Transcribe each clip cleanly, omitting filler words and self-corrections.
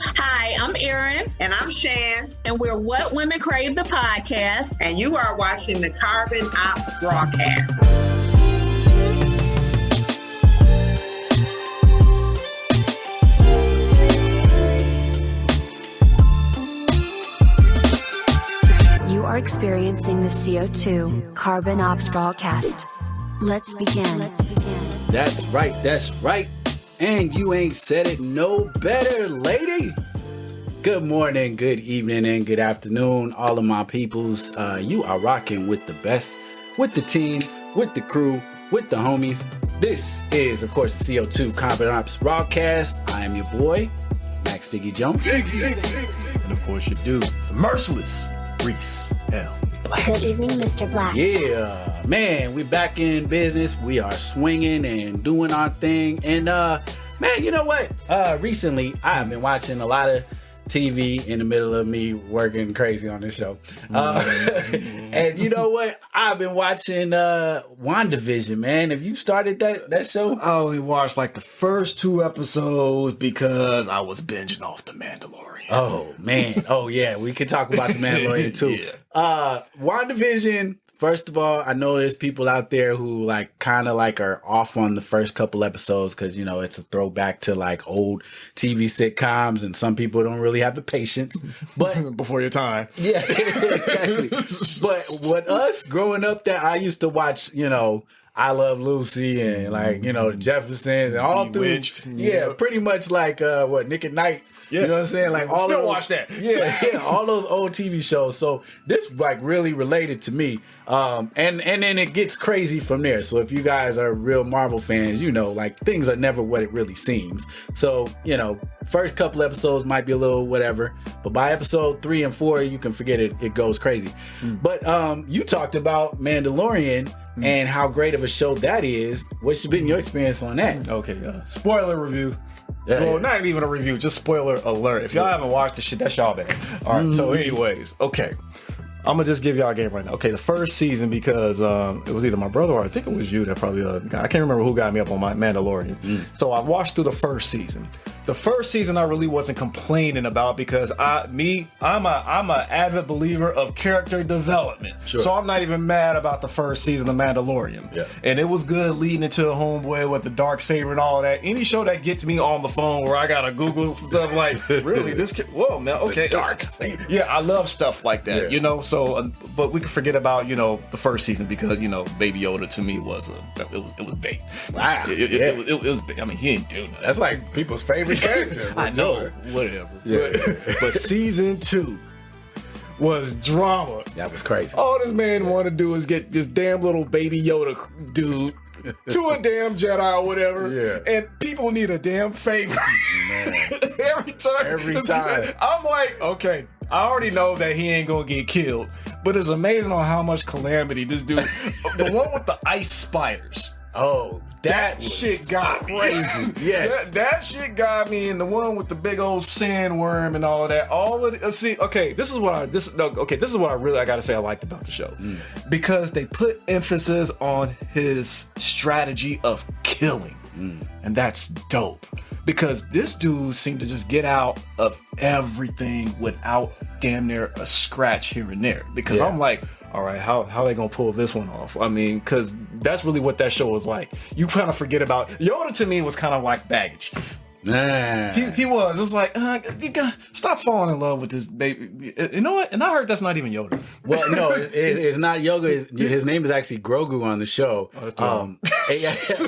Hi, I'm Erin. And I'm Shan. And we're What Women Crave, the podcast. And you are watching the Carbon Ops Rawcast. You are experiencing the CO2 Carbon Ops Rawcast. Let's begin. That's right. And you ain't said it no better, lady. Good morning, good evening, and good afternoon, all of my peoples. You are rocking with the best, with the team, with the crew, with the homies. This is, of course, the CO2 Carbon Ops Rawcast. I am your boy, Max Diggy Jones. And of course, you do the merciless Reese L. Black. Good evening, Mr. Black. Yeah, man, we back in business. We are swinging and doing our thing. And, man, you know what? Recently, I've been watching a lot of TV in the middle of me working crazy on this show. And you know what? I've been watching Wandavision, man. Have you started that show? I only watched like the first 2 episodes because I was binging off The Mandalorian. Oh, man. Oh, yeah. We could talk about The Mandalorian, too. Yeah. WandaVision, first of all, I know there's people out there who like kind of like are off on the first couple episodes because, you know, it's a throwback to like old TV sitcoms and some people don't really have the patience. But before your time. Yeah, exactly. But what us growing up that I used to watch, you know, I Love Lucy and like, you know, the Jeffersons and all Bewitched, through. Yeah, pretty much like Nick at Night. Yeah. You know what I'm saying? Like all still those, watch that. Yeah, all those old TV shows. So this like really related to me. And then it gets crazy from there. So if you guys are real Marvel fans, you know, like things are never what it really seems. So, you know, first couple episodes might be a little whatever, but by episode 3 and 4, you can forget it. It goes crazy. But you talked about Mandalorian and how great of a show that is. What's been your experience on that? Okay, spoiler review. Yeah, well, yeah. not even a review, just spoiler alert. If y'all haven't watched the shit, that's y'all bad. All right, so anyways, okay. I'm gonna just give y'all a game right now. Okay, the first season, because it was either my brother or I think it was you that probably I can't remember who got me up on my Mandalorian. So I watched through the first season. The first season I really wasn't complaining about because I'm a avid believer of character development. Sure. So I'm not even mad about the first season of Mandalorian. Yeah. And it was good leading into a homeboy with the dark saber and all that. Any show that gets me on the phone where I gotta Google stuff like, really, this kid, whoa, man, okay. The dark saber. Yeah, I love stuff like that, you know. So, but we can forget about, you know, the first season because, you know, Baby Yoda to me was it was bait. Wow. It was bait. I mean, he didn't do nothing. That's like people's favorite character. I know, whatever. Yeah. But season 2 was drama. That was crazy. All this man wanted to do is get this damn little Baby Yoda dude to a damn Jedi or whatever. Yeah. And people need a damn favor. Every time. I'm like, okay, I already know that he ain't gonna get killed, but it's amazing on how much calamity this dude. The one with the ice spiders. Oh, That shit got crazy. Yes. That shit got me, and the one with the big old sandworm and all of that. All of it. See, okay, this is what I gotta say I liked about the show. Because they put emphasis on his strategy of killing. And that's dope. Because this dude seemed to just get out of everything without damn near a scratch here and there. Because I'm like, all right, how they gonna pull this one off? I mean, because that's really what that show was like. You kind of forget about Yoda. To me was kind of like baggage. Nah. He was. It was like, you gotta stop falling in love with this baby. You know what? And I heard that's not even Yoda. Well, no, it's not Yoda. His name is actually Grogu on the show.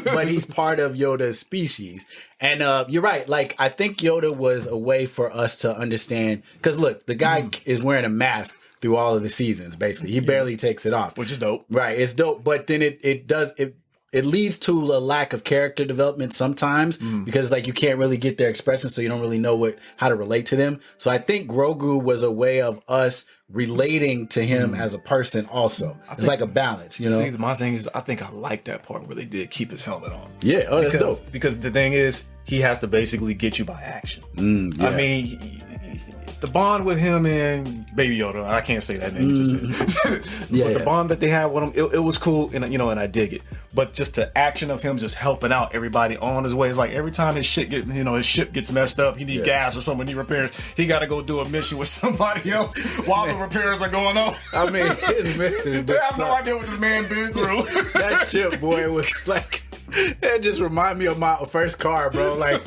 But he's part of Yoda's species. And you're right. Like, I think Yoda was a way for us to understand. Because look, the guy is wearing a mask through all of the seasons, basically. He barely takes it off. Which is dope. Right. It's dope. But then it leads to a lack of character development sometimes because like you can't really get their expression, so you don't really know how to relate to them. So I think Grogu was a way of us relating to him as a person also. It's like a balance, you know? See, my thing is, I think I like that part where they did keep his helmet on. Yeah, that's dope. Because the thing is, he has to basically get you by action. Yeah. I mean, the bond with him and Baby Yoda, I can't say that name. You just said. But the bond that they had with him, it was cool, and and I dig it. But just the action of him just helping out everybody on his way, it's like every time his ship gets messed up, he needs gas or something, he repairs, he got to go do a mission with somebody else while the repairs are going on. I mean, his mission. I have no idea what this man been through. That ship, boy, was like. It just remind me of my first car, bro. Like,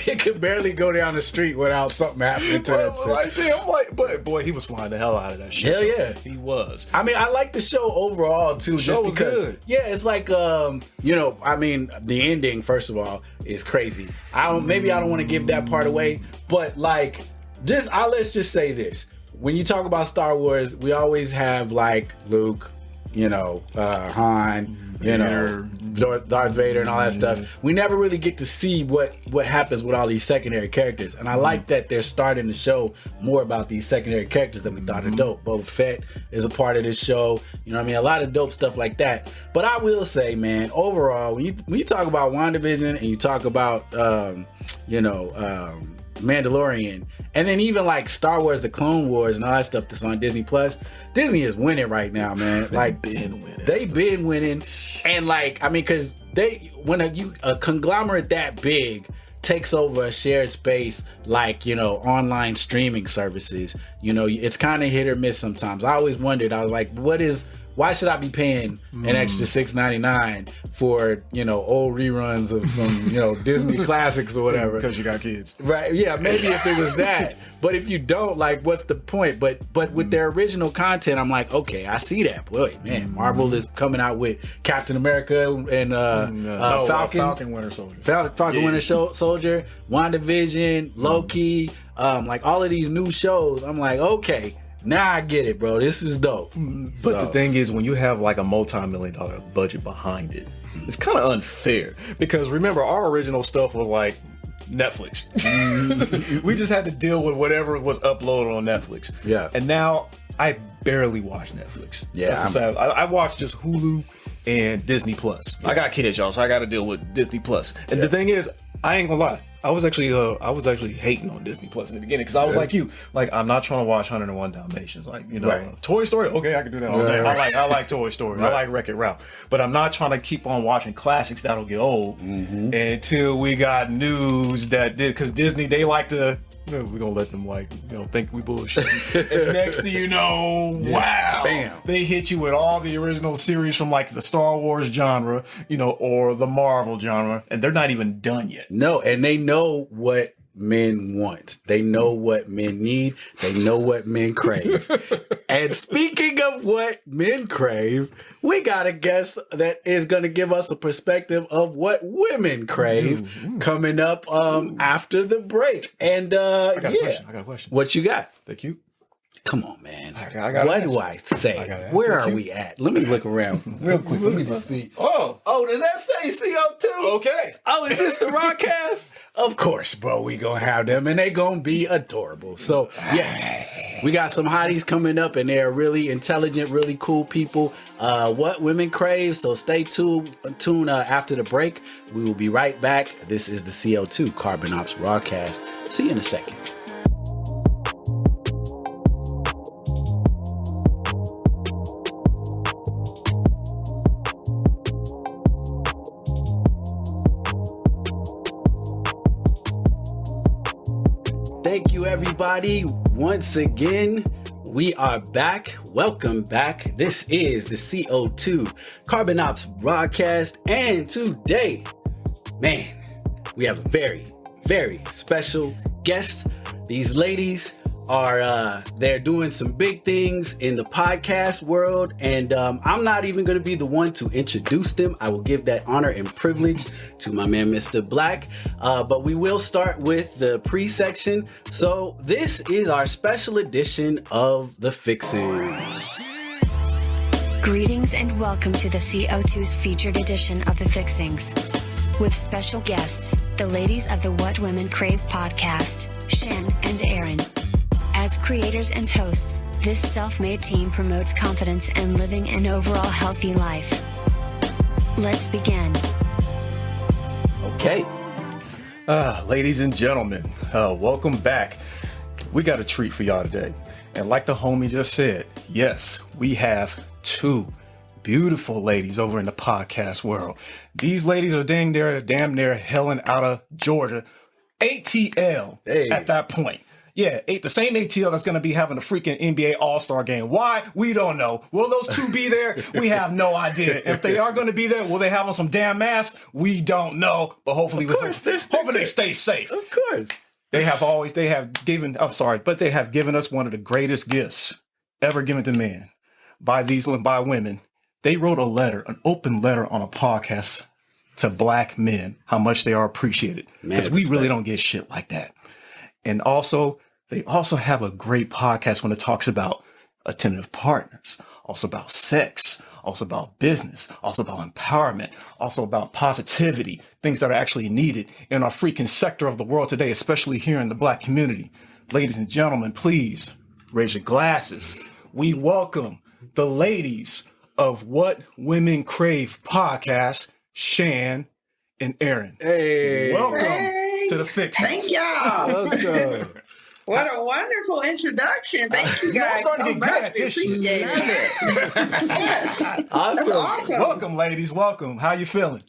it could barely go down the street without something happening to that shit. But boy, he was flying the hell out of that shit. Hell yeah, he was. I mean, I like the show overall too. The show was good. Yeah, it's like, I mean, the ending first of all is crazy. Maybe I don't want to give that part away, but like, let's just say this: when you talk about Star Wars, we always have like Luke, Han. Darth Vader and all that stuff. We never really get to see what happens with all these secondary characters, and I like that they're starting to show more about these secondary characters that we thought are dope. Boba Fett is a part of this show, a lot of dope stuff like that. But I will say, man, overall, when you talk about WandaVision and you talk about Mandalorian, and then even like Star Wars, the Clone Wars, and all that stuff that's on Disney Plus. Disney is winning right now, man. Like they've been winning, and like because when a conglomerate that big takes over a shared space like online streaming services, it's kind of hit or miss sometimes. I always wondered. I was like, why should I be paying an extra $6.99 for old reruns of some Disney classics or whatever? Because you got kids, right? Yeah, maybe if it was that. But if you don't, like, what's the point? But with their original content, I'm like, okay, I see that. Boy, man, Marvel is coming out with Captain America and Falcon Winter Soldier, Falcon Winter Soldier, WandaVision, Loki, like all of these new shows. I'm like, okay. Now I get it, bro. This is dope. But the thing is, when you have like a multi-million-dollar budget behind it, it's kind of unfair. Because remember, our original stuff was like Netflix. We just had to deal with whatever was uploaded on Netflix. Yeah. And now I barely watch Netflix. Yeah. I watch just Hulu and Disney Plus. I got kids, y'all, so I got to deal with Disney Plus. And the thing is, I ain't gonna lie. I was actually hating on Disney Plus in the beginning because I was like you. Like, I'm not trying to watch 101 Dalmatians. Like, Toy Story. Okay, I can do that all day. I like Toy Story. I like Wreck-It Ralph. But I'm not trying to keep on watching classics that'll get old until we got news that did, because Disney, they like to. We're gonna let them think we bullshit. And next thing you know, wow, bam, they hit you with all the original series from like the Star Wars genre, or the Marvel genre, and they're not even done yet. No, and they know what men want. They know what men need. They know what men crave. And speaking of what men crave, we got a guest that is going to give us a perspective of what women crave coming up after the break. And I got a question. What you got? They cute? Come on, man. What do I say? Where are we at? Let me look around real quick. Let me just see. Oh, does that say CO2? Okay. Oh, is this the Rawcast? Of course, bro. We gonna have them, and they gonna be adorable. So, yes, we got some hotties coming up, and they're really intelligent, really cool people. What women crave. So stay tuned after the break. We will be right back. This is the CO2 Carbon Ops Rawcast. See you in a second. Thank you, everybody. Once again, we are back. Welcome back. This is the CO2 Carbon Ops Rawcast. And today, man, we have a very, very special guest. These ladies are they're doing some big things in the podcast world, and I'm not even going to be the one to introduce them. I will give that honor and privilege to my man Mr. Black, but we will start with the pre-section. So this is our special edition of The Fixins. Greetings and welcome to the CO2's featured edition of The Fixings. With special guests, the ladies of the What Women Crave podcast, Shen and Erin. As creators and hosts, this self-made team promotes confidence and living an overall healthy life. Let's begin. Okay. Ladies and gentlemen, welcome back. we got a treat for y'all today. And like the homie just said, yes, we have two beautiful ladies over in the podcast world. These ladies are damn near hailing out of Georgia. ATL at that point. Yeah, the same ATL that's going to be having a freaking NBA All-Star game. Why? We don't know. Will those two be there? We have no idea. If they are going to be there, will they have on some damn masks? We don't know. But hopefully, hopefully they stay safe. Of course. They have given us one of the greatest gifts ever given to man by women. They wrote an open letter on a podcast to black men, how much they are appreciated. Because we really don't get shit like that. And also, they also have a great podcast when it talks about attentive partners, also about sex, also about business, also about empowerment, also about positivity, things that are actually needed in our freaking sector of the world today, especially here in the black community. Ladies and gentlemen, please raise your glasses. We welcome the ladies of What Women Crave podcast, Shan and Erin. Hey. Welcome to the Fixings. Thank y'all. Welcome. What a wonderful introduction. Thank you guys starting so to get good much. at We this shit. appreciate it. Awesome. That's awesome. Welcome, ladies. Welcome. How you feeling?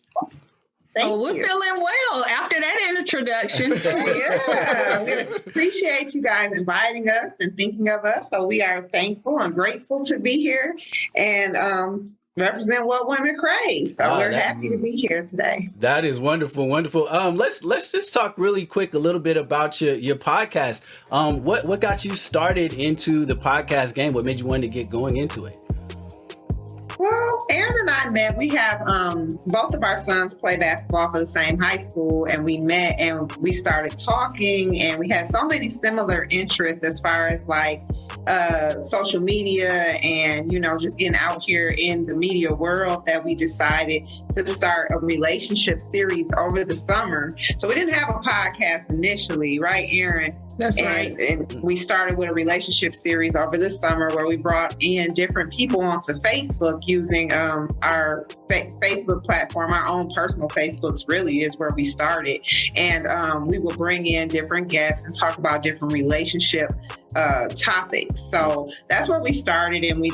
Thank We're you. feeling well after that introduction. Yeah, we appreciate you guys inviting us and thinking of us. So we are thankful and grateful to be here and represent What Women Crave. So we're happy to be here today. That is wonderful, wonderful. Let's just talk really quick a little bit about your podcast. What got you started into the podcast game? What made you want to get going into it? Well, Erin and I met. We have both of our sons play basketball for the same high school, and we met and we started talking, and we had so many similar interests as far as like social media and, just getting out here in the media world that we decided to start a relationship series over the summer. So we didn't have a podcast initially, right, Erin? That's right. And we started with a relationship series over the summer where we brought in different people onto Facebook using our Facebook platform. Our own personal Facebooks really is where we started. And we will bring in different guests and talk about different relationship topics. So that's where we started, and we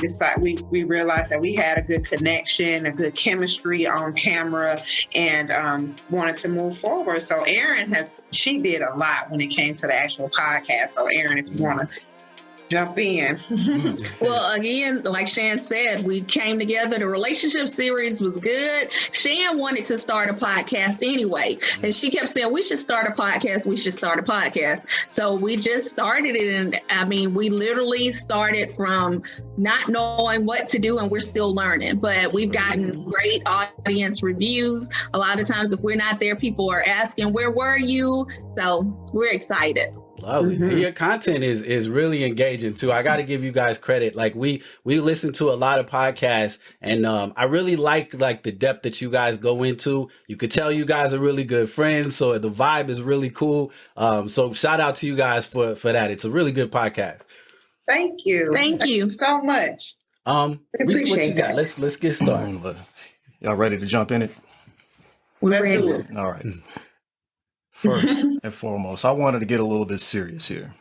realized that we had a good connection, a good chemistry on camera, and wanted to move forward. So Erin she did a lot when it came to the actual podcast. So Erin, if you want to jump in. Well, again, like Shan said, we came together. The relationship series was good. Shan wanted to start a podcast anyway. And she kept saying, we should start a podcast. We should start a podcast. So we just started it. And we literally started from not knowing what to do, and we're still learning. But we've gotten great audience reviews. A lot of times if we're not there, people are asking, where were you? So we're excited. Lovely. And your content is really engaging too. I got to give you guys credit. Like we listen to a lot of podcasts, and I really like the depth that you guys go into. You could tell you guys are really good friends, so the vibe is really cool. So shout out to you guys for that. It's a really good podcast. Thank you. Thank you so much. Reese, what you got? Let's get started. Y'all ready to jump in it? Let's do it. All right. First and foremost, I wanted to get a little bit serious here.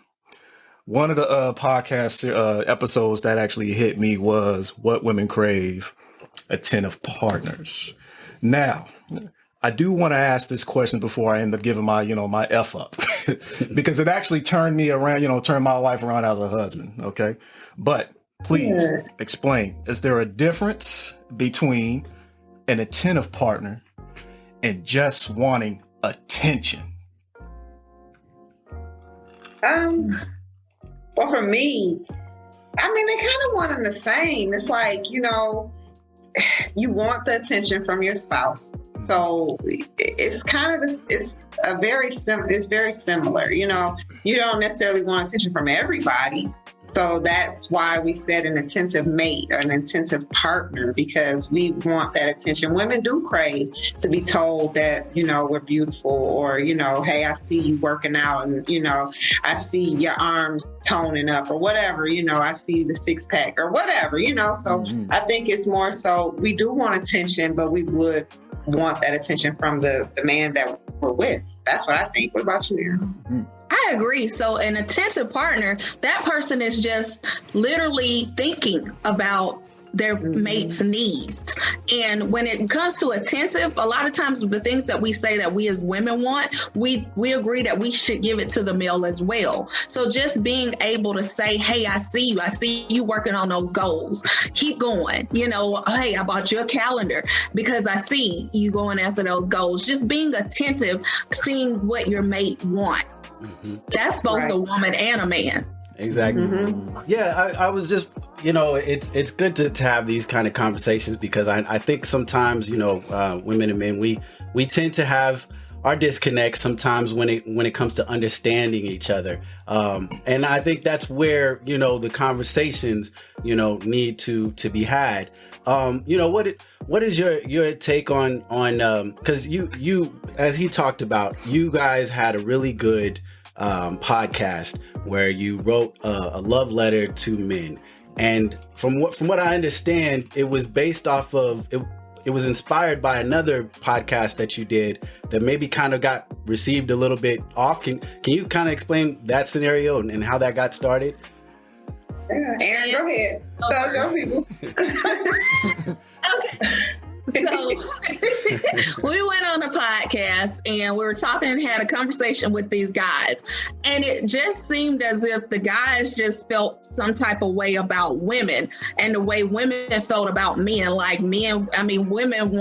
One of the podcast episodes that actually hit me was What Women Crave, Attentive Partners. Now, I do want to ask this question before I end up giving my, my F up, because it actually turned me around, turned my life around as a husband. Okay. But please explain, is there a difference between an attentive partner and just wanting attention? Well, for me, they kind of one and the same. It's like, you want the attention from your spouse. So it's kind of this, it's very similar. You don't necessarily want attention from everybody. So that's why we said an attentive mate or an attentive partner, because we want that attention. Women do crave to be told that, we're beautiful, or, hey, I see you working out, and, I see your arms toning up, or whatever, I see the six pack or whatever, so I think it's more so we do want attention, but we would want that attention from the man that we're with. That's what I think. What about you, Erin? I agree. So an attentive partner, that person is just literally thinking about their mate's needs. And when it comes to attentive, a lot of times the things that we say that we as women want, we agree that we should give it to the male as well. So just being able to say, hey, I see you working on those goals. Keep going. You know, hey, I bought you a calendar because I see you going after those goals. Just being attentive, seeing what your mate wants. That's both a woman and a man. Exactly. Yeah, I was just, you know, it's good to have these kind of conversations because I think sometimes, you know, women and men, we tend to have our disconnects sometimes when it comes to understanding each other. And I think that's where, you know, the conversations, you know, need to be had. You know, what is your take on because you as he talked about, you guys had a really good podcast where you wrote a love letter to men, and from what I understand, it was based off of it was inspired by another podcast that you did that maybe kind of got received a little bit off. Can you kind of explain that scenario and how that got started? Yeah. Erin, go ahead. Go people. Okay. So we went on a podcast and we were talking and had a conversation with these guys. And it just seemed as if the guys just felt some type of way about women and the way women felt about men. Like men, I mean, women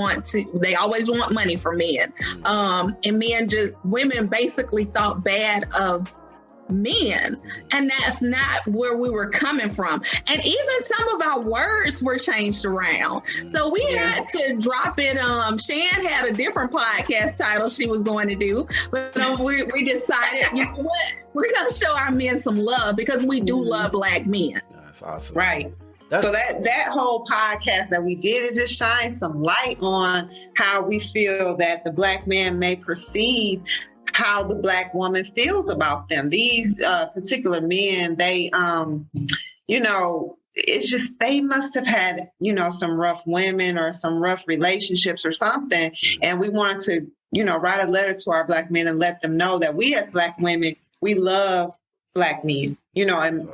they always want money from men. And women basically thought bad of men, and that's not where we were coming from. And even some of our words were changed around, so we had to drop it. Shan had a different podcast title she was going to do, but we decided, you know what, we're going to show our men some love because we do love Black men. That's awesome. Right. So that whole podcast that we did is just shine some light on how we feel that the Black man may perceive how the Black woman feels about them. These particular men, they, you know, it's just, they must have had, you know, some rough women or some rough relationships or something. And we wanted to, you know, write a letter to our Black men and let them know that we as Black women, we love Black men, you know, and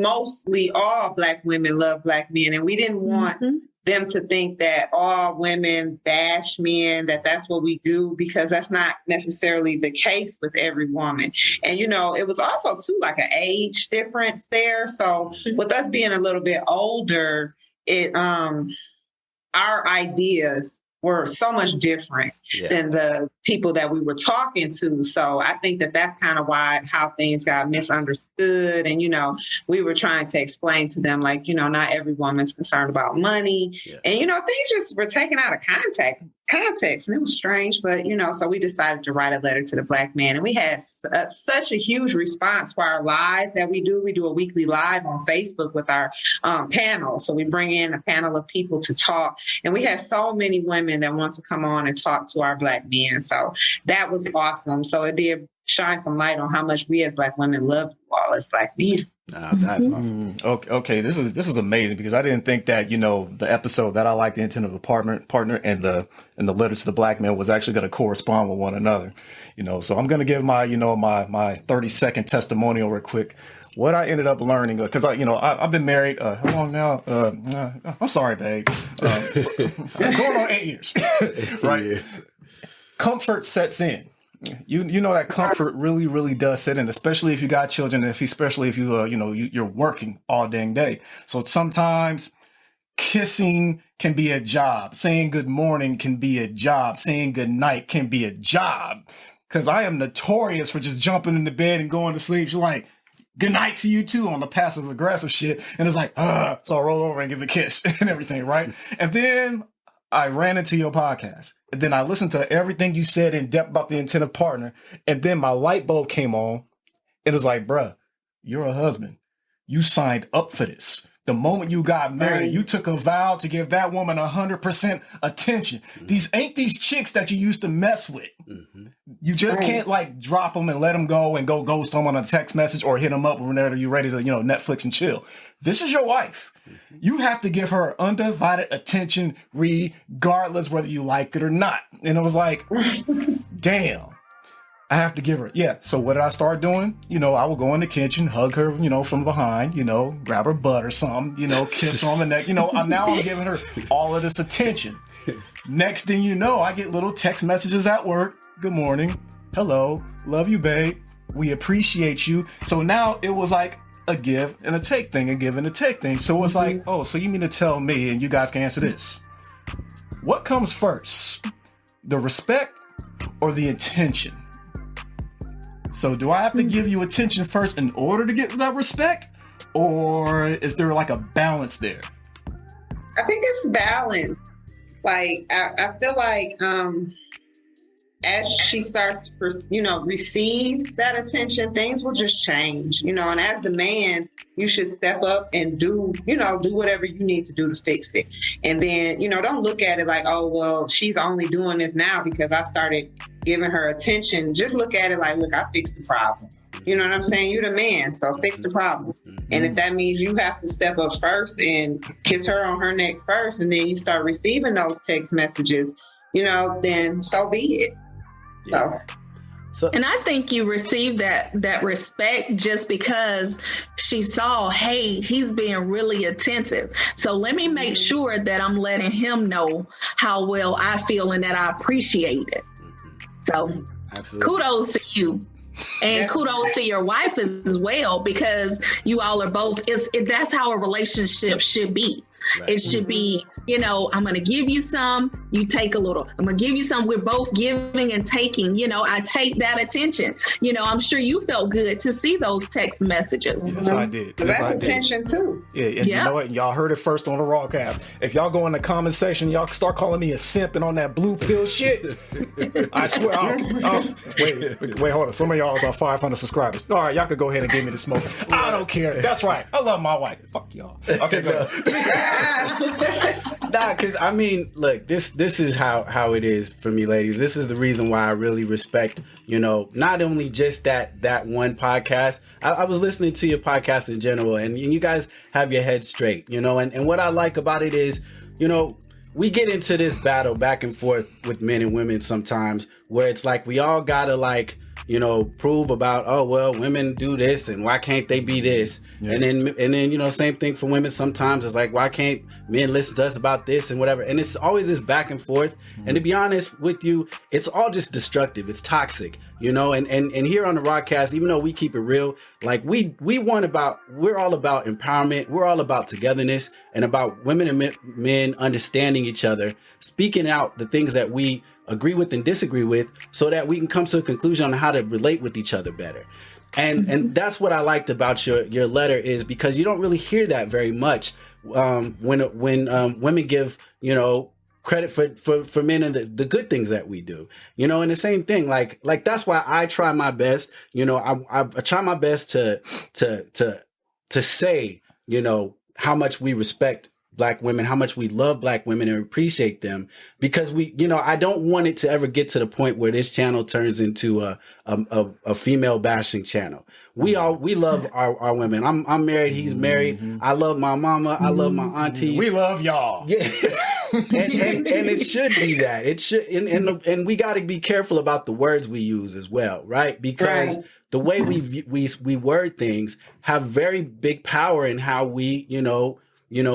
mostly all Black women love Black men. And we didn't want them to think that all women bash men, that's what we do, because that's not necessarily the case with every woman. And, you know, it was also too like an age difference there. So with us being a little bit older, our ideas were so much different than the people that we were talking to. So I think that's kind of how things got misunderstood. And, you know, we were trying to explain to them, like, you know, not every woman's concerned about money. Yeah. And, you know, things just were taken out of context. And it was strange, but, you know, so we decided to write a letter to the Black man. And we had such a huge response for our live that we do. We do a weekly live on Facebook with our panel. So we bring in a panel of people to talk. And we had so many women that want to come on and talk to our Black men. So that was awesome. So it did shine some light on how much we as Black women love you all as Black men. That's awesome. Okay, this is amazing, because I didn't think that, you know, the episode that I like, the intent of a partner and the letter to the Black man was actually going to correspond with one another. You know, so I'm going to give my 30-second testimonial real quick. What I ended up learning, because I've been married how long now? I'm sorry, babe. Going on 8 years, right? Yeah. Comfort sets in. You know that comfort really, really does set in, especially if you got children, especially if you're working all dang day. So sometimes kissing can be a job. Saying good morning can be a job. Saying good night can be a job. Because I am notorious for just jumping into bed and going to sleep. She's like, good night to you too, on the passive aggressive shit. And it's like, so I roll over and give a kiss and everything, right? And then I ran into your podcast, and then I listened to everything you said in depth about the intent partner. And then my light bulb came on. It was like, bruh, you're a husband. You signed up for this. The moment you got married, you took a vow to give that woman 100% attention. These ain't these chicks that you used to mess with. You just can't like drop them and let them go and go ghost them on a text message or hit them up whenever you're ready to, Netflix and chill. This is your wife. You have to give her undivided attention regardless whether you like it or not. And it was like, damn. I have to give her. Yeah. So what did I start doing? I will go in the kitchen, hug her, from behind, grab her butt or something, kiss her on the neck. I'm giving her all of this attention. Next thing you know, I get little text messages at work. Good morning. Hello. Love you, babe. We appreciate you. So now it was like a give and a take thing, a give and a take thing. So it was like, oh, so you mean to tell me, and you guys can answer this. What comes first? The respect or the attention? So do I have to give you attention first in order to get that respect? Or is there like a balance there? I think it's balance. Like, I feel like as she starts to, receive that attention, things will just change, and as the man, you should step up and do whatever you need to do to fix it. And then, don't look at it like, oh, well, she's only doing this now because I started giving her attention. Just look at it like, look, I fixed the problem. You know what I'm saying? You're the man, so fix the problem. And if that means you have to step up first and kiss her on her neck first, and then you start receiving those text messages, then so be it. So. And I think you received that respect just because she saw, hey, he's being really attentive. So let me make sure that I'm letting him know how well I feel and that I appreciate it. So absolutely. Kudos to you. And kudos to your wife as well, because you all are both, that's how a relationship should be. Right. It should be, I'm going to give you some, you take a little. I'm going to give you some, we're both giving and taking, I take that attention. I'm sure you felt good to see those text messages. Yes, I did. That's attention too. Yeah, and you know what? Y'all heard it first on the Rawcast. If y'all go in the comment section, y'all start calling me a simp and on that blue pill shit, I swear, wait, hold on. Some of y'all are 500 subscribers. All right, y'all could go ahead and give me the smoke. I don't care. That's right. I love my wife. Fuck y'all. Okay, go. Nah, because I mean, look, this is how it is for me, ladies. This is the reason why I really respect, not only just that one podcast. I was listening to your podcast in general, and you guys have your head straight, and what I like about it is, we get into this battle back and forth with men and women sometimes, where it's like we all gotta prove about, oh, well, women do this and why can't they be this? Yeah. And then, same thing for women. Sometimes it's like, why can't men listen to us about this and whatever? And it's always this back and forth. Mm-hmm. And to be honest with you, it's all just destructive. It's toxic, and here on the Rawcast, even though we keep it real, like we're all about empowerment. We're all about togetherness and about women and men understanding each other, speaking out the things that we agree with and disagree with, so that we can come to a conclusion on how to relate with each other better. And that's what I liked about your letter, is because you don't really hear that very much when women give credit for men and the good things that we do, and the same thing, like that's why I try my best, I try my best to say, how much we respect Black women, how much we love Black women and appreciate them, because I don't want it to ever get to the point where this channel turns into a female bashing channel. We love our women. I'm married. He's married. Mm-hmm. I love my mama. I love my aunties. We love y'all. Yeah. and it should be that. It should, and we got to be careful about the words we use as well, right? Because the way we word things have very big power in how we,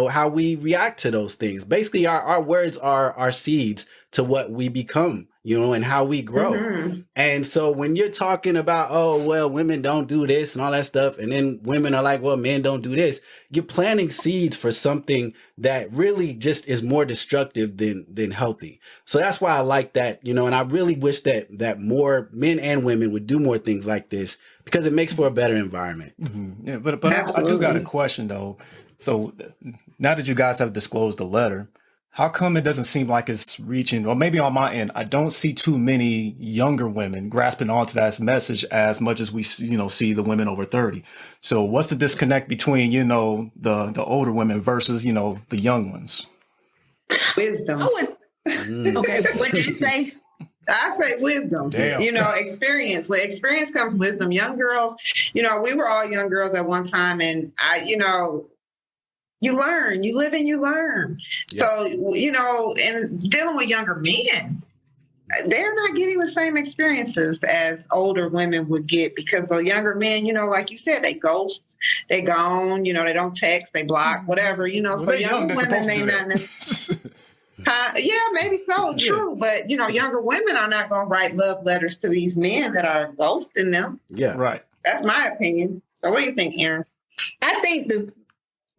how we react to those things. Basically, our words are our seeds to what we become, and how we grow. Mm-hmm. And so when you're talking about, oh, well, women don't do this and all that stuff, and then women are like, well, men don't do this, you're planting seeds for something that really just is more destructive than healthy. So that's why I like that, and I really wish that more men and women would do more things like this, because it makes for a better environment. Mm-hmm. Yeah, but I do got a question, though. So now that you guys have disclosed the letter, how come it doesn't seem like it's reaching, or maybe on my end, I don't see too many younger women grasping onto that message as much as we, see the women over 30. So what's the disconnect between, the older women versus, the young ones? Wisdom. Okay, what did you say? I say wisdom. Damn. Experience. With experience comes wisdom. Young girls, we were all young girls at one time, and you learn, you live and you learn. Yep. So, and dealing with younger men, they're not getting the same experiences as older women would get, because the younger men, like you said, they ghost, they gone, they don't text, they block, whatever, Well, so younger women may not necessarily. Yeah, maybe so. True. But, younger women are not going to write love letters to these men that are ghosting them. Yeah. Right. That's my opinion. So what do you think, Erin? I think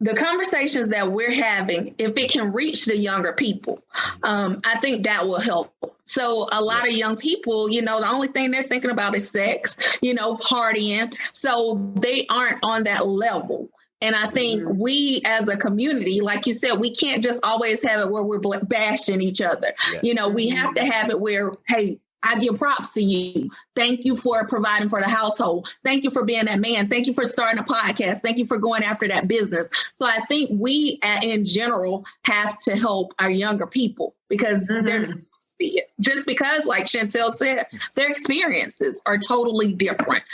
the conversations that we're having, if it can reach the younger people, I think that will help. So a lot of young people, the only thing they're thinking about is sex, partying. So they aren't on that level. And I think we as a community, like you said, we can't just always have it where we're bashing each other. Yeah. We have to have it where, hey, I give props to you. Thank you for providing for the household. Thank you for being that man. Thank you for starting a podcast. Thank you for going after that business. So I think we in general have to help our younger people, because they're not see it. Just because, like Chantel said, their experiences are totally different.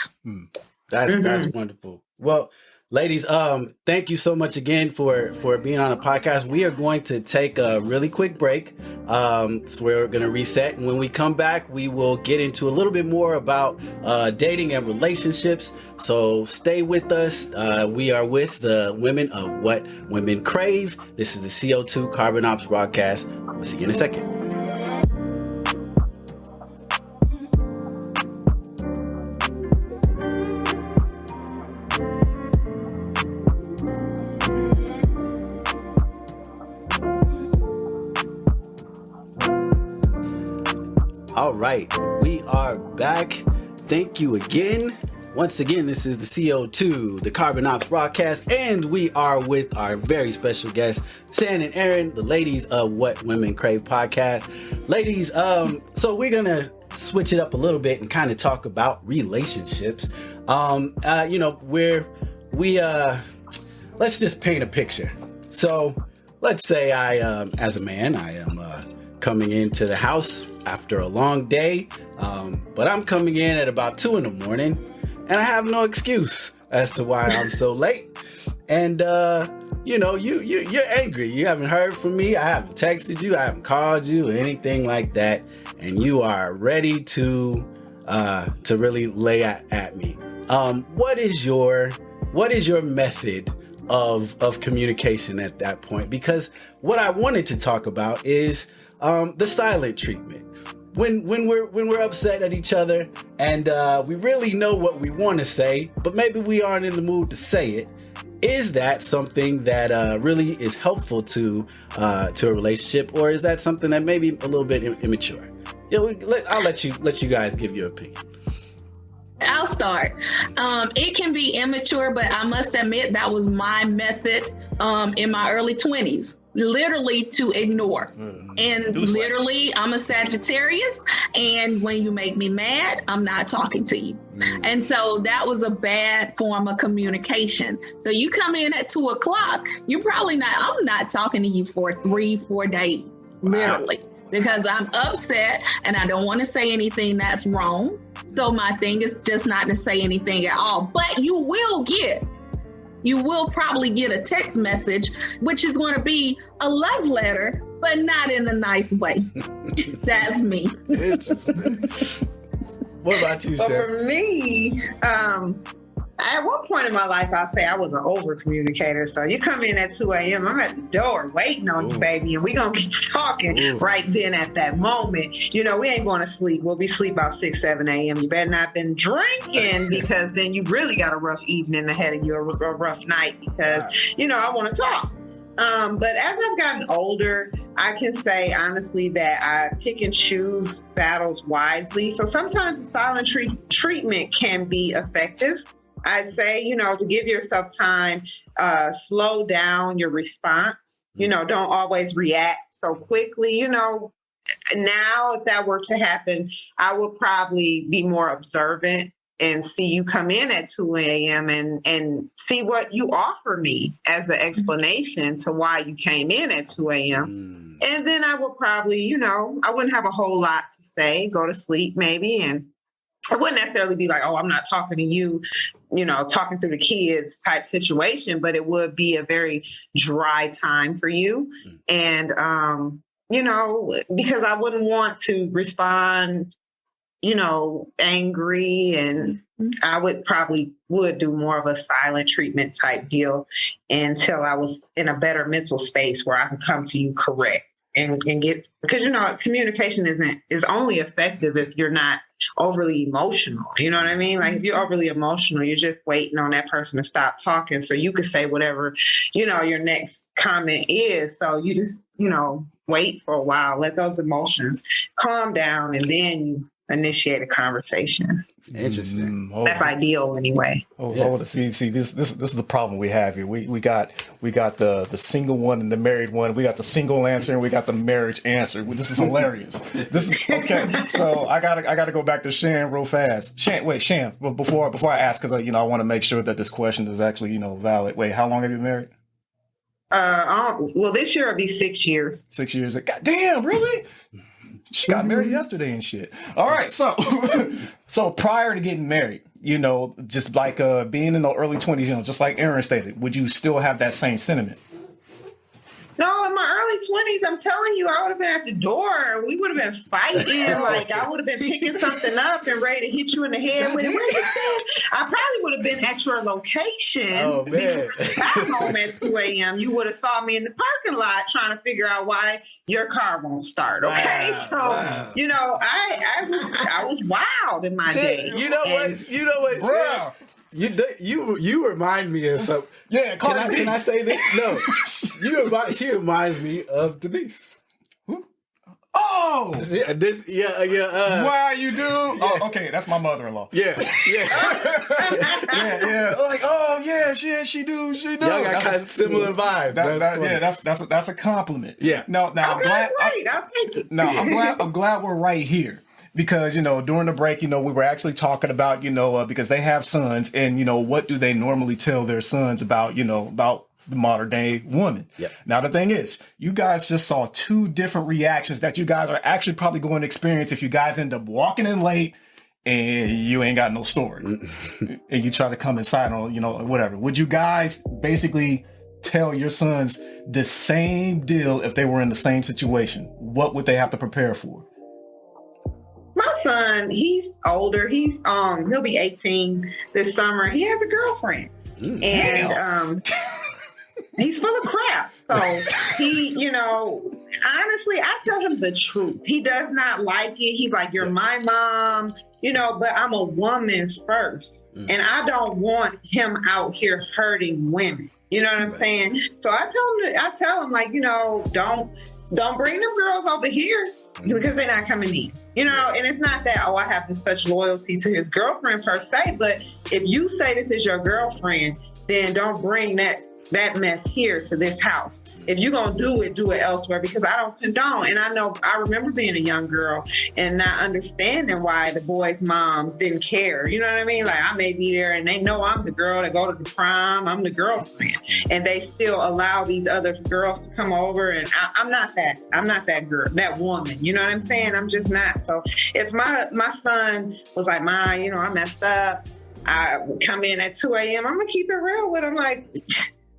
That's wonderful. Well, ladies, thank you so much again for being on the podcast. We are going to take a really quick break. So we're going to reset. And when we come back, we will get into a little bit more about dating and relationships. So stay with us. We are with the women of What Women Crave. This is the CO2 Carbon Ops broadcast. We'll see you in a second. All right, we are back. Thank you again. Once again, this is the CO2, the Carbon Ops broadcast, and we are with our very special guests, Shan and Erin, the ladies of What Women Crave podcast. Ladies, so we're gonna switch it up a little bit and kind of talk about relationships. Let's just paint a picture. So let's say I, as a man, I am coming into the house after a long day, but I'm coming in at about 2 a.m, and I have no excuse as to why I'm so late. And you're angry. You haven't heard from me. I haven't texted you. I haven't called you, anything like that. And you are ready to really lay at me. What is your method of communication at that point? Because what I wanted to talk about is the silent treatment. When we're upset at each other and we really know what we want to say, but maybe we aren't in the mood to say it. Is that something that really is helpful to a relationship, or is that something that may be a little bit immature? I'll let you guys give your opinion. I'll start. It can be immature, but I must admit that was my method in my early 20s. Literally to ignore. And literally, I'm a Sagittarius, and when you make me mad, I'm not talking to you. And so that was a bad form of communication. So you come in at 2 o'clock, I'm not talking to you for 3-4 days, literally, because I'm upset and I don't want to say anything that's wrong. So my thing is just not to say anything at all, but you will probably get a text message, which is going to be a love letter, but not in a nice way. That's me. Interesting. What about you, Shan? For me, at one point in my life, I'll say I was an over communicator. So you come in at 2 a.m., I'm at the door waiting on you, baby, and we're going to get talking right then at that moment. We ain't going to sleep. We'll be asleep about 6, 7 a.m. You better not been drinking, because then you really got a rough evening ahead of you, a rough night, because, I want to talk. But as I've gotten older, I can say honestly that I pick and choose battles wisely. So sometimes the silent treatment can be effective. I'd say, to give yourself time, slow down your response, don't always react so quickly. Now, if that were to happen, I would probably be more observant and see you come in at 2 a.m. and see what you offer me as an explanation to why you came in at 2 a.m. And then I would probably, I wouldn't have a whole lot to say, go to sleep maybe, and I wouldn't necessarily be like, oh, I'm not talking to you, talking through the kids type situation, but it would be a very dry time for you. And because I wouldn't want to respond, angry, and I would do more of a silent treatment type deal until I was in a better mental space where I could come to you correct and get, because communication is only effective if you're not overly emotional. You know what I mean? Like if you're overly emotional, you're just waiting on that person to stop talking so you could say whatever, your next comment is. So you just, wait for a while, let those emotions calm down, and then you initiate a conversation. Interesting. That's ideal anyway. See, this is the problem we have here. We got the single one and the married one. We got the single answer and we got the marriage answer. This is hilarious. This is okay. So I gotta go back to Shan real fast. Shan, before I ask, because I want to make sure that this question is actually valid. Wait, how long have you been married? Well, this year it'll be 6 years. 6 years. God damn, really? She got married yesterday and shit. All right, so prior to getting married, just like being in the early 20s, just like Erin stated, would you still have that same sentiment? No, in my early 20s, I'm telling you, I would have been at the door. We would have been fighting. Like, I would have been picking something up and ready to hit you in the head with it. Where you been? I probably would have been at your location. Oh, man. At home at 2 a.m. You would have saw me in the parking lot trying to figure out why your car won't start. Okay? Wow. So, I was wild in my day. You know what? Bro. You remind me of something. Yeah, can I say this? No, she reminds me of Denise. Oh, Why you do? Yeah. Oh, okay, that's my mother-in-law. Yeah. yeah. Like, oh yeah, she do. Y'all got kind of similar vibes. That's a compliment. Yeah. Now, okay, I'll take it. No, I'm glad we're right here. Because, during the break, we were actually talking about, because they have sons and, what do they normally tell their sons about, about the modern day woman. Yep. Now, the thing is, you guys just saw two different reactions that you guys are actually probably going to experience if you guys end up walking in late and you ain't got no story and you try to come inside on, whatever. Would you guys basically tell your sons the same deal if they were in the same situation? What would they have to prepare for? My son, he's older. He'll be 18 this summer. He has a girlfriend. And he's full of crap. So he, honestly, I tell him the truth. He does not like it. He's like, you're my mom, but I'm a woman first. And I don't want him out here hurting women. You know what I'm saying? So I tell him like, don't bring them girls over here because they're not coming in. And it's not that, I have such loyalty to his girlfriend per se, but if you say this is your girlfriend, then don't bring that mess here to this house. If you're going to do it elsewhere, because I don't condone. And I remember being a young girl and not understanding why the boys' moms didn't care. You know what I mean? Like, I may be there and they know I'm the girl that go to the prom. I'm the girlfriend. And they still allow these other girls to come over. And I'm not that girl, that woman. You know what I'm saying? I'm just not. So if my son was like, Ma, I messed up. I would come in at 2 a.m. I'm going to keep it real with him. Like,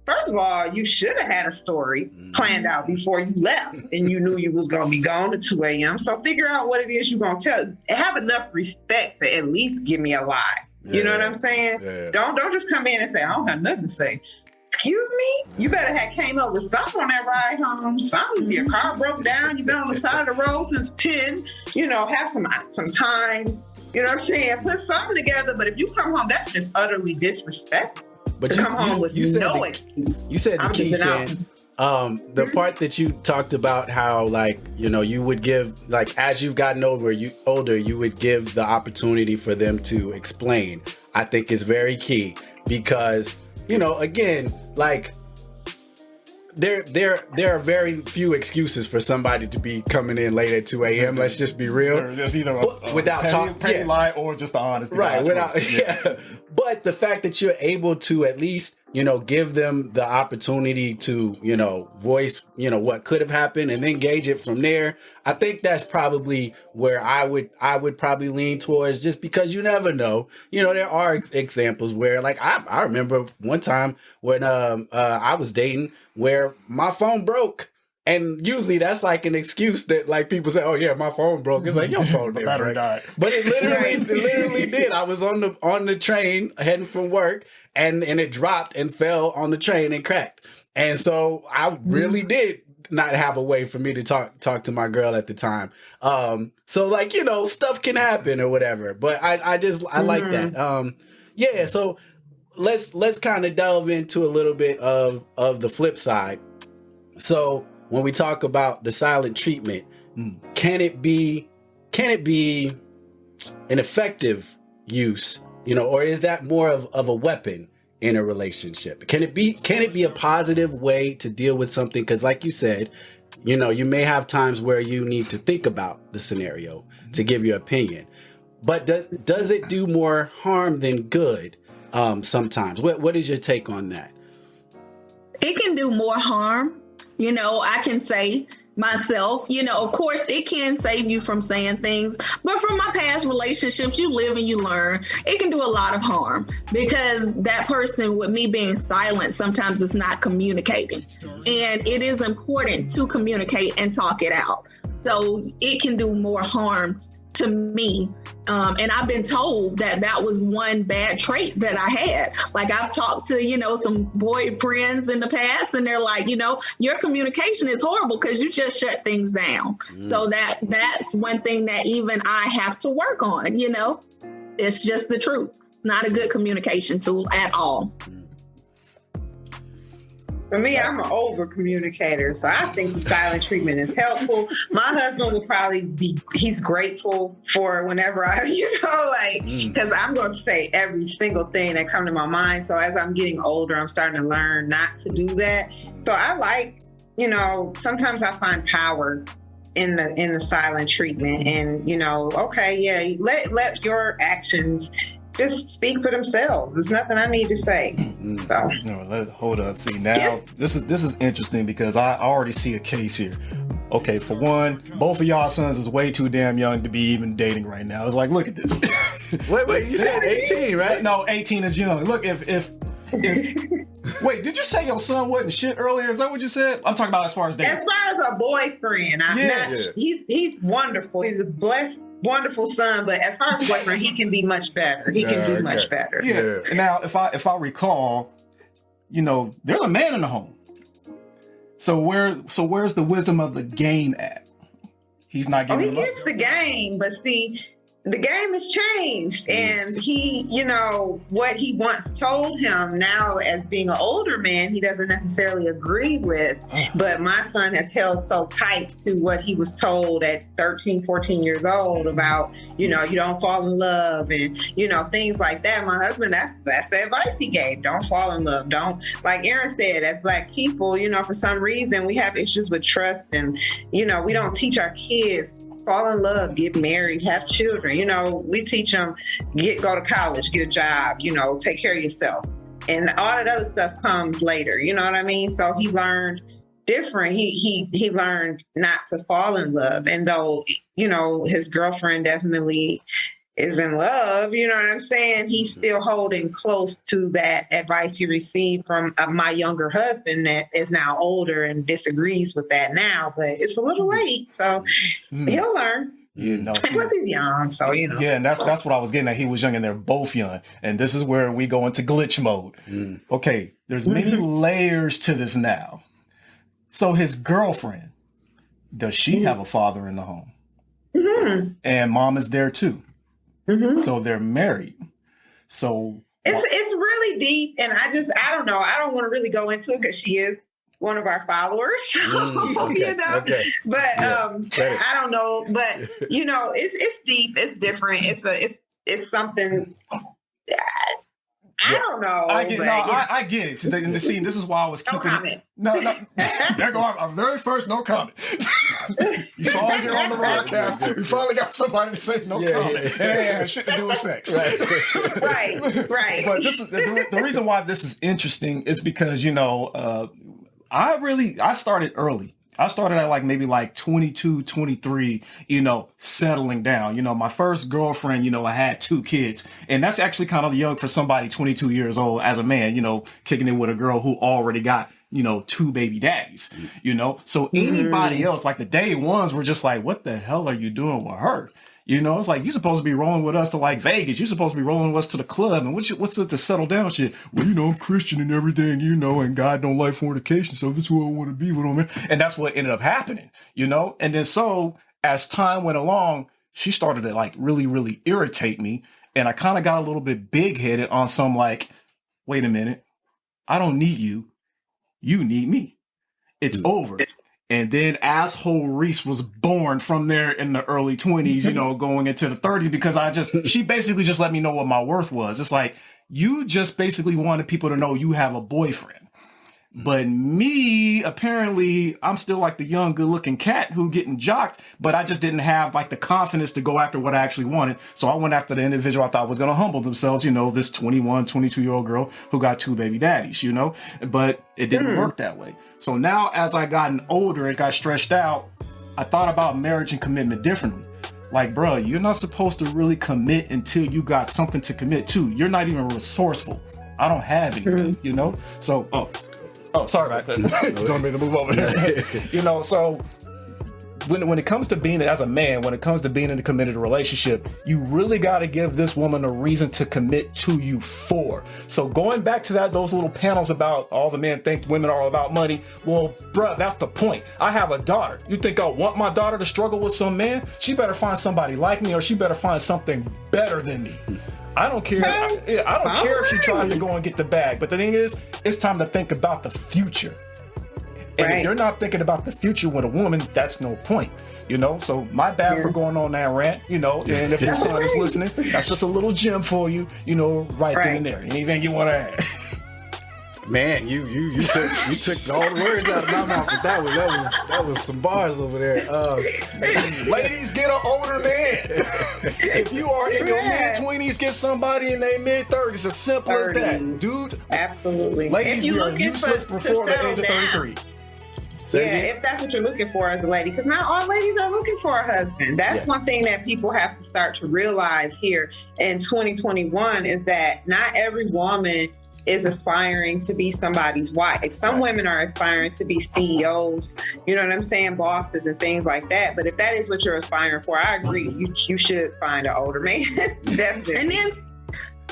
first of all, you should have had a story planned out before you left and you knew you was going to be gone at 2 a.m. So figure out what it is you're going to tell. Have enough respect to at least give me a lie. You know what I'm saying? Yeah. Don't just come in and say, I don't have nothing to say. Excuse me? You better have came up with something on that ride home. Something. Your car broke down. You've been on the side of the road since 10. Have some time. You know what I'm saying? Put something together. But if you come home, that's just utterly disrespectful. But come home with no excuse. You said the key, Shan. The part that you talked about how, like, you would give, like, as you've gotten older, you would give the opportunity for them to explain. I think is very key because, again, like, there are very few excuses for somebody to be coming in late at 2 a.m. Let's just be real. There's either without petty lie or just the honesty. Right. But the fact that you're able to at least, give them the opportunity to, voice, what could have happened and then gauge it from there. I think that's probably where I would probably lean towards, just because you never know. There are examples where, like, I remember one time when I was dating where my phone broke And usually that's like an excuse that like people say, oh yeah, my phone broke. It's like your phone didn't battery break. died. But it literally did. I was on the train heading from work and it dropped and fell on the train and cracked. And so I really did not have a way for me to talk to my girl at the time. So like, you know, stuff can happen or whatever. But I like that. Yeah, so let's kind of delve into a little bit of the flip side. So when we talk about the silent treatment, can it be an effective use, you know, or is that more of a weapon in a relationship? Can it be a positive way to deal with something? Because like you said, you know, you may have times where you need to think about the scenario to give your opinion. But does it do more harm than good sometimes? What is your take on that? It can do more harm. You know, I can say myself, you know, of course it can save you from saying things, but from my past relationships, you live and you learn. It can do a lot of harm because that person, with me being silent, sometimes it's not communicating. And it is important to communicate and talk it out. So it can do more harm to me. And I've been told that was one bad trait that I had. Like I've talked to, you know, some boyfriends in the past and they're like, you know, your communication is horrible because you just shut things down. So that's one thing that even I have to work on, you know, it's just the truth. It's not a good communication tool at all. For me, I'm an over communicator, so I think the silent treatment is helpful. My husband will probably he's grateful for whenever I, you know, like, because I'm going to say every single thing that comes to my mind. So as I'm getting older, I'm starting to learn not to do that. So I like, you know, sometimes I find power in the silent treatment and, you know, okay, yeah, let your actions just speak for themselves. There's nothing I need to say. So. No, hold up. See, now this is interesting because I already see a case here. Okay, for one, both of y'all sons is way too damn young to be even dating right now. It's like, look at this. Wait, you said 18, right? No, 18 is young. Look, if wait, did you say your son wasn't shit earlier? Is that what you said? I'm talking about as far as dating. As far as a boyfriend, he's wonderful. He's a blessed, wonderful son, but as far as boyfriend, he can be much better. He can do much better. Yeah. Now, if I recall, you know, there's a man in the home. So where's the wisdom of the game at? He's not getting. He gets the game, but see, the game has changed, and he, you know, what he once told him now as being an older man, he doesn't necessarily agree with. But my son has held so tight to what he was told at 13, 14 years old about, you know, you don't fall in love and, you know, things like that. My husband, that's the advice he gave. Don't fall in love. Don't, like Erin said, as Black people, you know, for some reason we have issues with trust and, you know, we don't teach our kids fall in love, get married, have children. You know, we teach them go to college, get a job, you know, take care of yourself. And all that other stuff comes later. You know what I mean? So he learned different. He learned not to fall in love. And though, you know, his girlfriend definitely is in love, you know what I'm saying? He's still holding close to that advice he received from my younger husband that is now older and disagrees with that now, but it's a little late, so he'll learn. You know, plus he's young, so you know. Yeah, and that's what I was getting at. He was young and they're both young. And this is where we go into glitch mode. Okay, there's many layers to this now. So his girlfriend, does she have a father in the home? And mom is there too. So they're married. So it's really deep, and I don't know. I don't want to really go into it because she is one of our followers, you know. But I don't know. But you know, it's deep. It's different. It's something. I don't know. I get it. See, this is why I was keeping. No comment. No. There go our very first no comment. You saw it here on the Rawcast. We finally got somebody to say no comment. It ain't had shit to do with sex. Right. But this is the reason why this is interesting is because, you know, I started early. I started at maybe 22, 23, you know, settling down. You know, my first girlfriend, you know, I had 2 kids. And that's actually kind of young for somebody 22 years old as a man, you know, kicking it with a girl who already got two baby daddies, So anybody else, like the day ones were just like, what the hell are you doing with her? It's like, you're supposed to be rolling with us to like Vegas. You're supposed to be rolling with us to the club. And what's it to settle down shit? Well, I'm Christian and everything, and God don't like fornication. So this is who I want to be with him. And that's what ended up happening, And then so as time went along, she started to like really, really irritate me. And I kind of got a little bit big headed on some like, wait a minute, I don't need you. You need me. It's over. And then asshole Reese was born from there in the early 20s, going into the 30s, because she basically just let me know what my worth was. It's like, you just basically wanted people to know you have a boyfriend. But me, apparently, I'm still like the young, good looking cat who getting jocked, but I just didn't have like the confidence to go after what I actually wanted. So I went after the individual I thought was going to humble themselves, this 21, 22-year-old girl who got two baby daddies, but it didn't work that way. So now as I gotten older and got stretched out, I thought about marriage and commitment differently. Like, bro, you're not supposed to really commit until you got something to commit to. You're not even resourceful. I don't have anything, So, Oh, sorry about that. You told me to move over there. So when it comes to being as a man, when it comes to being in a committed relationship, you really got to give this woman a reason to commit to you for. So going back to those little panels about all the men think women are all about money. Well, bruh, that's the point. I have a daughter. You think I want my daughter to struggle with some man? She better find somebody like me, or she better find something better than me. I don't care. I don't care if she tries to go and get the bag. But the thing is, it's time to think about the future. And if you're not thinking about the future with a woman, that's no point. So my bad for going on that rant, and if your son is listening, that's just a little gem for you, right then and there. Anything you want to add? Man, you took all the words out of my mouth, but that was some bars over there. Ladies, get an older man. If you are in your mid-20s, get somebody in their mid-30s. As simple as that, dude. Absolutely. Ladies, you are useless before the age of 33. If that's what you're looking for as a lady, because not all ladies are looking for a husband. That's one thing that people have to start to realize here in 2021 is that not every woman is aspiring to be somebody's wife. Some women are aspiring to be CEOs, you know what I'm saying, bosses and things like that. But if that is what you're aspiring for, I agree. You should find an older man. Definitely.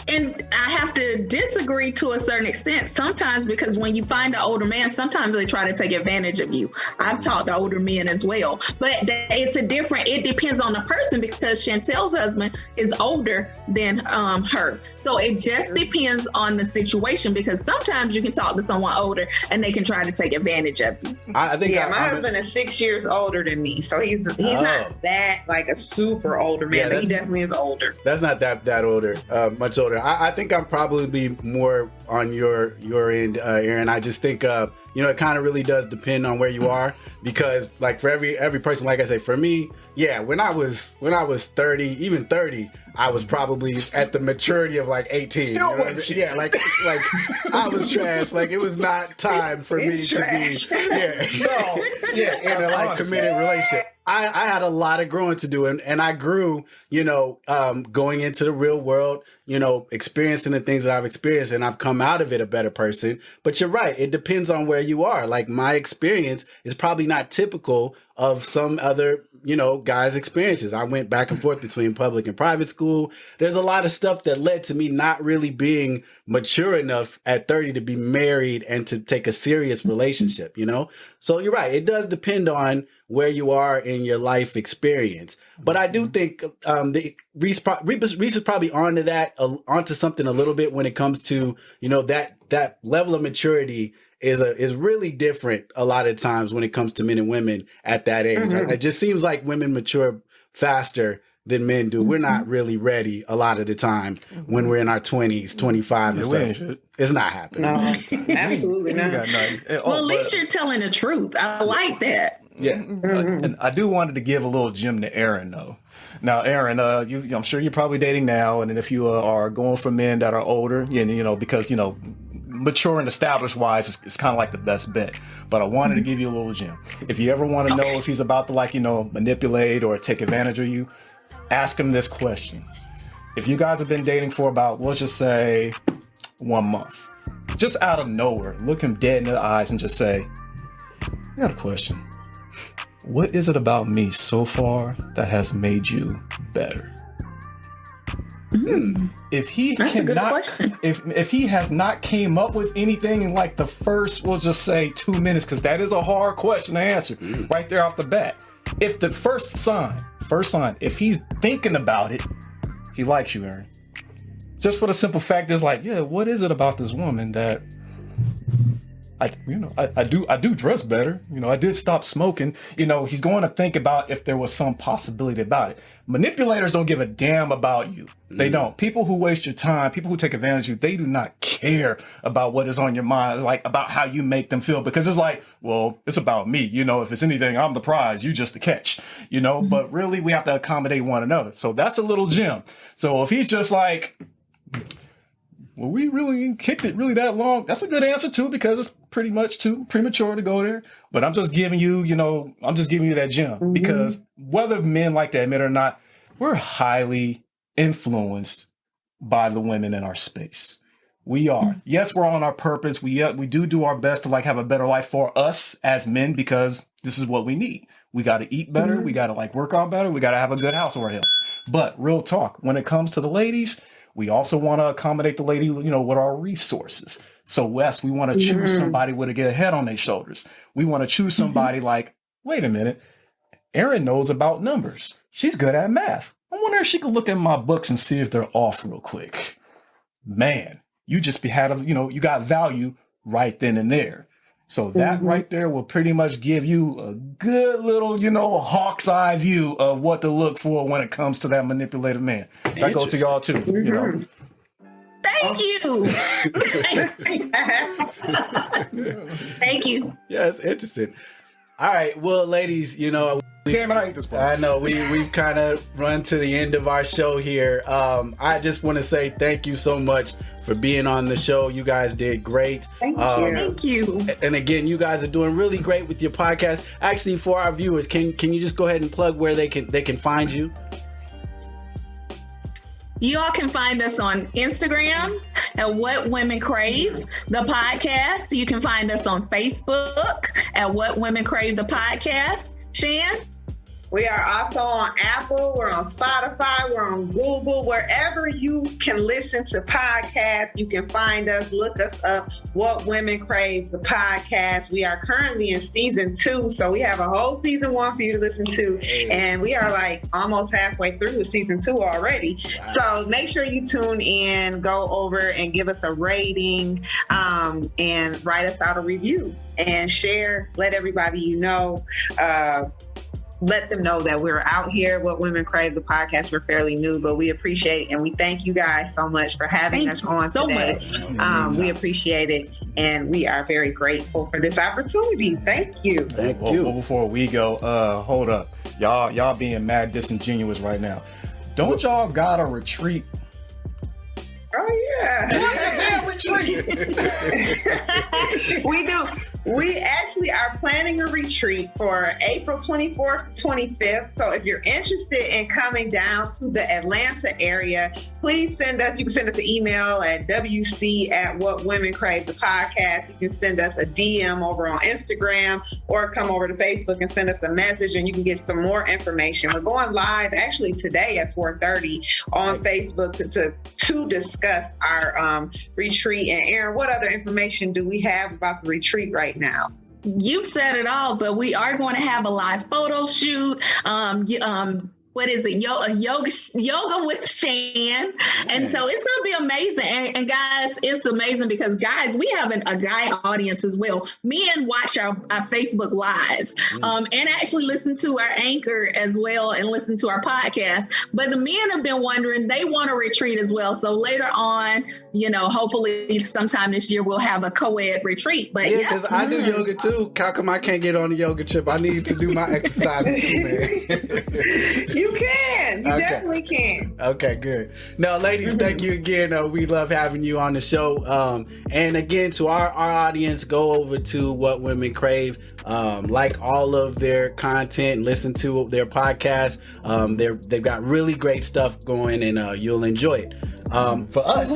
And I have to disagree to a certain extent sometimes, because when you find an older man, sometimes they try to take advantage of you. I've talked to older men as well, but it depends on the person, because Chantel's husband is older than her. So it just depends on the situation, because sometimes you can talk to someone older and they can try to take advantage of you. I think my husband is 6 years older than me. So he's not that like a super older man, but he definitely is older. That's not that older, much older. I think I'm probably more on your end, Erin. I just think it kind of really does depend on where you are, because like for every person, like I say, for me, when I was 30, even 30, I was probably at the maturity of like 18. Still like I was trash. Like it was not time for me to be in a like committed relationship. I had a lot of growing to do, and I grew, going into the real world, experiencing the things that I've experienced, and I've come out of it a better person. But you're right. It depends on where you are. Like my experience is probably not typical of some other, guys' experiences. I went back and forth between public and private school. There's a lot of stuff that led to me not really being mature enough at 30 to be married and to take a serious relationship, So you're right. It does depend on where you are in your life experience. But I do think Reese is probably onto something a little bit when it comes to, that level of maturity is really different a lot of times when it comes to men and women at that age. Mm-hmm. It just seems like women mature faster than men do. We're not really ready a lot of the time when we're in our 20s, 25 and stuff. It's not happening. No, absolutely not. Well, at least you're telling the truth. I like that. Yeah. And I do wanted to give a little gem to Erin, though. Now, Erin, I'm sure you're probably dating now. And if you are going for men that are older, because, mature and established wise is kind of like the best bet. But I wanted to give you a little gem. If you ever want to know if he's about to manipulate or take advantage of you, ask him this question. If you guys have been dating for about, let's just say 1 month, just out of nowhere, look him dead in the eyes and just say, I got a question. What is it about me so far that has made you better? If he That's a good question. if he has not came up with anything in like the first, we'll just say 2 minutes, because that is a hard question to answer right there off the bat. If the first sign, if he's thinking about it, he likes you, Erin. Just for the simple fact is like, yeah, what is it about this woman that I do dress better. I did stop smoking. He's going to think about if there was some possibility about it. Manipulators don't give a damn about you. They don't. People who waste your time, people who take advantage of you, they do not care about what is on your mind, like about how you make them feel, because it's like, well, it's about me. If it's anything, I'm the prize, you just the catch, but really we have to accommodate one another. So that's a little gem. So if he's just like, well, we really kicked it really that long, that's a good answer too, because it's pretty much too premature to go there. But I'm just giving you, that gem, because whether men like to admit it or not, we're highly influenced by the women in our space. We are. Yes, we're on our purpose. We do our best to have a better life for us as men, because this is what we need. We got to eat better. We got to work out better. We got to have a good house over here. But real talk, when it comes to the ladies, we also want to accommodate the lady, with our resources. So, Wes, we want to choose somebody with a good head on their shoulders. We want to choose somebody like, wait a minute, Erin knows about numbers. She's good at math. I wonder if she could look at my books and see if they're off real quick. Man, you just you got value right then and there. So that right there will pretty much give you a good little, hawk's eye view of what to look for when it comes to that manipulative man. That goes to y'all too. Thank you. Thank you. Yeah, it's interesting. All right, well, ladies, damn it, I hate this part. I know we've kind of run to the end of our show here. I just want to say thank you so much for being on the show. You guys did great. Thank you. Thank you. And again, you guys are doing really great with your podcast. Actually, for our viewers, can you just go ahead and plug where they can find you? You all can find us on Instagram at What Women Crave, the podcast. You can find us on Facebook at What Women Crave, the podcast. Shan? We are also on Apple, we're on Spotify, we're on Google, wherever you can listen to podcasts, you can find us, look us up, What Women Crave, the podcast. We are currently in season 2, so we have a whole season 1 for you to listen to, and we are almost halfway through with season 2 already. Wow. So make sure you tune in, go over and give us a rating, and write us out a review and share, let everybody let them know that we're out here. What Women Crave, the podcast. We're fairly new, but we appreciate and we thank you guys so much for having us on today. We appreciate it, and we are very grateful for this opportunity. Thank you. Thank you. Well, before we go, hold up, y'all being mad disingenuous right now. Don't y'all got a retreat? Oh yeah. Damn retreat. We do. We actually are planning a retreat for April 24th to 25th. So if you're interested in coming down to the Atlanta area, please you can send us an email at wc@whatwomencrave the podcast. You can send us a DM over on Instagram or come over to Facebook and send us a message and you can get some more information. We're going live actually today at 4:30 on Facebook to discuss our retreat. And Erin, what other information do we have about the retreat right now? You've said it all, but we are going to have a live photo shoot. What is it? Yoga with Shan. And so it's going to be amazing. And guys, it's amazing because guys, we have a guy audience as well. Men watch our Facebook lives and actually listen to our anchor as well and listen to our podcast. But the men have been wondering, they want to retreat as well. So later on, hopefully sometime this year, we'll have a co-ed retreat. But yeah, because I do yoga too. How come I can't get on a yoga trip? I need to do my exercises too, man. You can. You definitely can. Okay, good. Now, ladies, thank you again. We love having you on the show. And again, to our audience, go over to What Women Crave. Like all of their content, listen to their podcast. They've got really great stuff going, and you'll enjoy it. For us,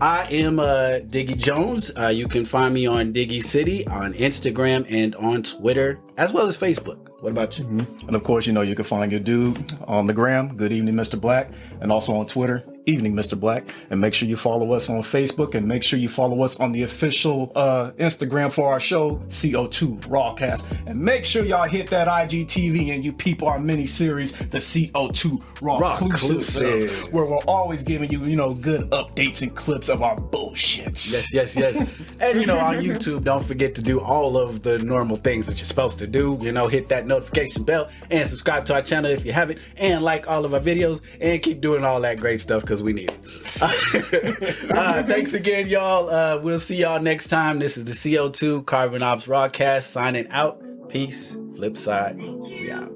I am Diggy Jones. You can find me on Diggy City on Instagram and on Twitter, as well as Facebook. What about you? And of course, you know, you can find your dude on the gram, Good Evening Mr. Black, and also on Twitter, Evening Mr. Black. And make sure you follow us on Facebook, and make sure you follow us on the official Instagram for our show, CO2 Rawcast. And make sure y'all hit that IGTV and you peep our mini series, the CO2 Rawclusive, where we're always giving you, you know, good updates and clips of our bullshits. Yes. And, you know, on YouTube, don't forget to do all of the normal things that you're supposed to do. You know, hit that notification bell and subscribe to our channel if you haven't, and like all of our videos, and keep doing all that great stuff because we need it. Thanks again, y'all. We'll see y'all next time. This is the CO2 Carbon Ops Rawcast signing out. Peace. Flip side. We out.